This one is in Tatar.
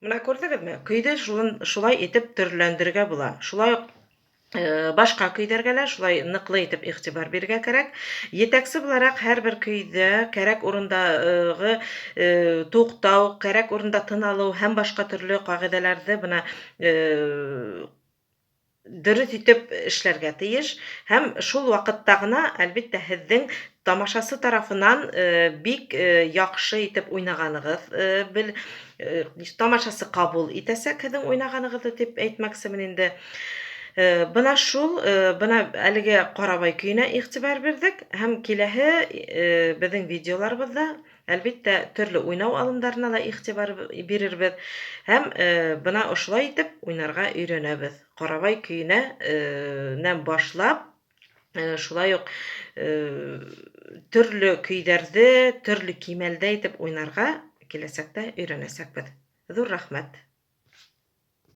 Менә күрдегезме? Көйдө шулай итеп төрләндерергә була. Шулай ук башка көйдәргә лә шулай ныклы итеп игътибар бирергә кирәк. Етәкче буларак һәрбер көйдә кирәк урындагы туктау, кирәк урында тын алу һәм башка төрле кагыйдәләрне бына дөрес итеп эшләргә тиеш һәм шул вакытта гына, әлбиттә, һезнең тамашасы тарафынан бик яхшы итеп уйнаганыгыз тамашасы кабул итәсәк һезнең уйнаганыгызны дип әйтмәкчемен инде. Бына шул, бына әлеге Карабай көенә игътибар бирдек һәм киләһе безнең видеоларыбызда, әлбиттә, төрле уйнау алымнарына да игътибар бирербез һәм бына ошулай итеп уйнарга өйрәнәбез. Карабай көенә нән башлап, шулай ук төрле көйдәрне төрле кимәлдә итеп уйнарга киләсәктә өйрәнәсәкбез. Зур рәхмәт.